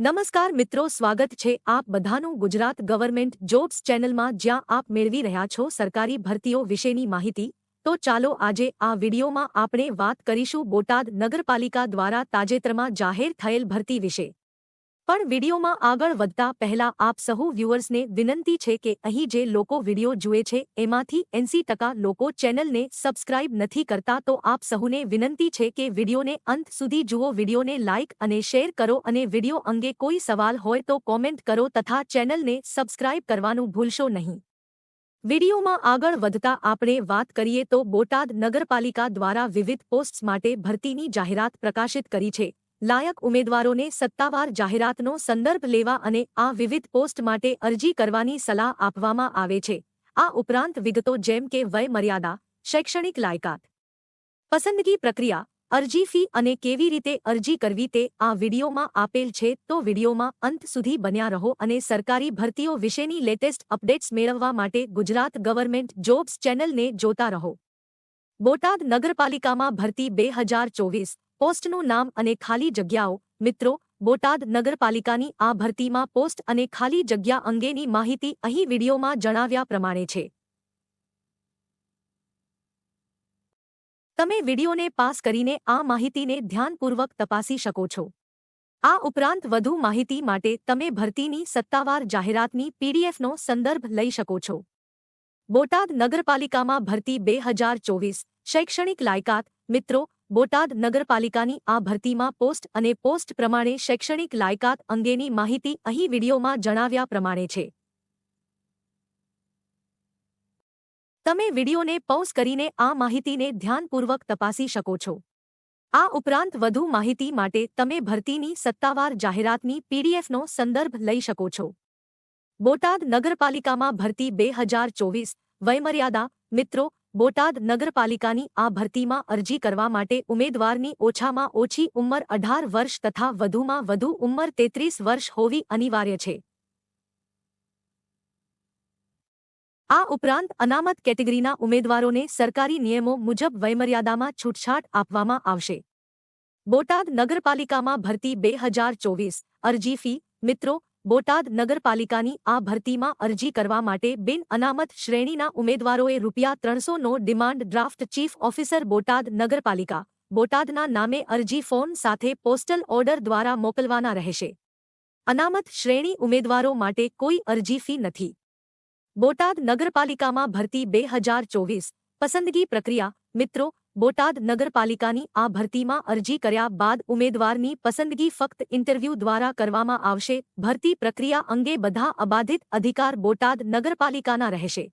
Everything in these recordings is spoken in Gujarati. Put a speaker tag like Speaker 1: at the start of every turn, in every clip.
Speaker 1: નમસ્કાર મિત્રો, સ્વાગત છે આપ બધાનું ગુજરાત ગવર્મેન્ટ જોબ્સ ચેનલમાં, જ્યાં આપ મેળવી રહ્યા છો સરકારી ભરતીઓ વિશેની માહિતી। તો ચાલો આજે આ વિડીયોમાં આપણે વાત કરીશું બોટાદ નગરપાલિકા દ્વારા તાજેતરમાં જાહેર થયેલ ભરતી વિશે। પણ વિડીયોમાં આગળ વધતા પહેલા આપ સહુ વ્યુઅર્સને વિનંતી છે કે અહીં જે લોકો વિડીયો જુએ છે એમાંથી 80% લોકો ચેનલને સબસ્ક્રાઇબ નથી કરતા, તો આપ સહુને વિનંતી છે કે વિડીયોને અંત સુધી જુઓ, વિડીયોને લાઇક અને શેર કરો અને વિડીયો અંગે કોઈ સવાલ હોય તો કોમેન્ટ કરો તથા ચેનલને સબસ્ક્રાઇબ કરવાનું ભૂલશો નહીં। વિડીયોમાં આગળ વધતા આપણે વાત કરીએ તો બોટાદ નગરપાલિકા દ્વારા વિવિધ પોસ્ટ્સ માટે ભરતીની જાહેરાત પ્રકાશિત કરી છે। લાયક ઉમેદવારોને સત્તાવાર જાહેરાતનો સંદર્ભ લેવા અને આ વિવિધ પોસ્ટ માટે અરજી કરવાની સલાહ આપવામાં આવે છે। આ ઉપરાંત વિગતો જેમ કે વય મર્યાદા, શૈક્ષણિક લાયકાત, પસંદગી પ્રક્રિયા, અરજી ફી અને કેવી રીતે અરજી કરવી તે આ વિડીયોમાં આપેલ છે। તો વિડીયોમાં અંત સુધી બન્યા રહો અને સરકારી ભરતીઓ વિશેની લેટેસ્ટ અપડેટ્સ મેળવવા માટે ગુજરાત ગવર્મેન્ટ જોબ્સ ચેનલને જોતા રહો। બોટાદ નગરપાલિકામાં ભરતી 2024 પોસ્ટનું નામ અને ખાલી જગ્યાઓ। મિત્રો, બોટાદ નગરપાલિકાની આ ભરતીમાં પોસ્ટ અને ખાલી જગ્યા અંગેની માહિતી અહીં વિડીયોમાં જણાવ્યા પ્રમાણે છે। તમે વિડીયોને પાસ કરીને આ માહિતીને ધ્યાનપૂર્વક તપાસી શકો છો। આ ઉપરાંત વધુ માહિતી માટે તમે ભરતીની સત્તાવાર જાહેરાતની પીડીએફનો સંદર્ભ લઈ શકો છો। બોટાદ નગરપાલિકામાં ભરતી 2024 શૈક્ષણિક લાયકાત। મિત્રો, બોટાદ નગરપાલિકાની આ ભરતીમાં પોસ્ટ અને પોસ્ટ પ્રમાણે શૈક્ષણિક લાયકાત અંગેની માહિતી અહીં વિડીયોમાં જણાવ્યા પ્રમાણે છે। તમે વિડીયોને પૉઝ કરીને આ માહિતીને ધ્યાનપૂર્વક તપાસી શકો છો। આ ઉપરાંત વધુ માહિતી માટે તમે ભરતીની સત્તાવાર જાહેરાતની પીડીએફનો સંદર્ભ લઈ શકો છો। બોટાદ નગરપાલિકામાં ભરતી 2024 વયમર્યાદા। મિત્રો, બોટાદ નગરપાલિકાની આ ભરતીમાં અરજી કરવા માટે ઉમેદવારની ઓછામાં ઓછી ઉંમર 18 વર્ષ તથા વધુમાં વધુ ઉંમર 33 વર્ષ હોવી અનિવાર્ય છે। આ ઉપરાંત અનામત કેટેગરીના ઉમેદવારોને સરકારી નિયમો મુજબ વયમર્યાદામાં છૂટછાટ આપવામાં આવશે। બોટાદ નગરપાલિકામાં ભરતી 2024 અરજી ફી। મિત્રો, બોટાદ નગરપાલિકાની આ ભરતીમાં અરજી કરવા માટે બિન અનામત શ્રેણીના ઉમેદવારોએ ₹300નો demand draft chief officer Botad નગરપાલિકા, બોટાદના નામે અરજી ફોર્મ સાથે પોસ્ટલ ઓર્ડર દ્વારા મોકલવાના રહેશે। અનામત શ્રેણી ઉમેદવારો માટે કોઈ અરજી ફી નથી। બોટાદ નગરપાલિકામાં ભરતી 2024 પસંદગી પ્રક્રિયા। મિત્રો, બોટાદ નગરપાલિકાની આ ભરતીમાં અરજી કર્યા બાદ ઉમેદવારની પસંદગી ફક્ત ઇન્ટરવ્યૂ દ્વારા કરવામાં આવશે। ભરતી પ્રક્રિયા અંગે બધા અબાધિત અધિકાર બોટાદ નગરપાલિકાના રહેશે।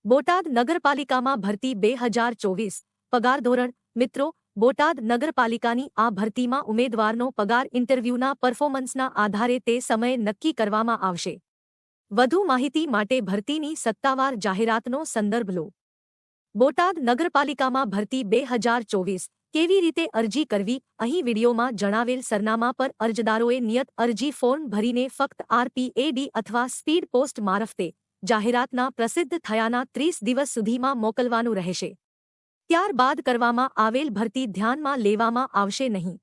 Speaker 1: બોટાદ નગરપાલિકામાં ભરતી 2024 પગાર ધોરણ। મિત્રો, બોટાદ નગરપાલિકાની આ ભરતીમાં ઉમેદવારનો પગાર ઇન્ટરવ્યૂના પરફોર્મન્સના આધારે તે સમયે નક્કી કરવામાં આવશે। વધુ માહિતી માટે ભરતીની સત્તાવાર જાહેરાતનો સંદર્ભ લો। બોટાદ નગરપાલિકામાં ભરતી 2024 કેવી રીતે અરજી કરવી? અહીં વિડીયોમાં જણાવેલ સરનામા પર અરજદારોએ નિયત અરજી ફોર્મ ભરીને ફક્ત RPAD અથવા સ્પીડ પોસ્ટ મારફતે જાહેરાતના પ્રસિદ્ધ થયાના 30 દિવસ સુધીમાં મોકલવાનું રહેશે। ત્યારબાદ કરવામાં આવેલ ભરતી ધ્યાનમાં લેવામાં આવશે નહીં।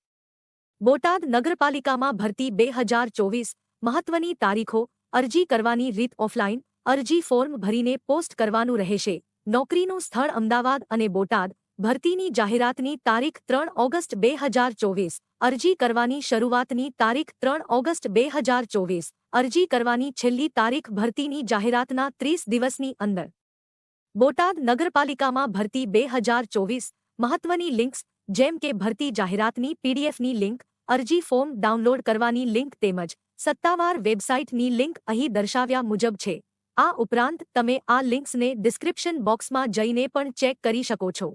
Speaker 1: બોટાદ નગરપાલિકામાં ભરતી 2024 મહત્વની તારીખો। અરજી કરવાની રીત ઓફલાઈન અરજી ફોર્મ ભરીને પોસ્ટ કરવાનું રહેશે। નોકરીનું સ્થળ અમદાવાદ અને બોટાદ। ભરતીની જાહેરાતની તારીખ 3 ઓગસ્ટ 2024। અરજી કરવાની શરૂઆતની તારીખ 3 ઓગસ્ટ 2024। અરજી કરવાની છેલ્લી તારીખ ભરતીની જાહેરાતના 30 દિવસની અંદર। બોટાદ નગરપાલિકામાં ભરતી 2024 મહત્વની લિંક્સ જેમ કે ભરતી જાહેરાતની પીડીએફની લિંક, અરજી ફોર્મ ડાઉનલોડ કરવાની લિંક તેમજ સત્તાવાર વેબસાઇટની લિંક અહીં દર્શાવ્યા મુજબ છે। આ ઉપરાંત તમે આ લિંક્સને ડિસ્ક્રિપ્શન બોક્સમાં જઈને પણ ચેક કરી શકો છો।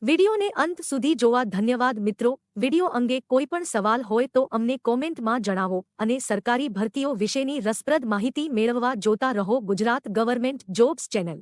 Speaker 1: વિડીયોને અંત સુધી જોવા ધન્યવાદ મિત્રો। વિડીયો અંગે કોઈ પણ સવાલ હોય તો અમને કોમેન્ટમાં જણાવો અને સરકારી ભરતીઓ વિશેની રસપ્રદ માહિતી મેળવવા જોતા રહો ગુજરાત ગવર્મેન્ટ જોબ્સ ચેનલ।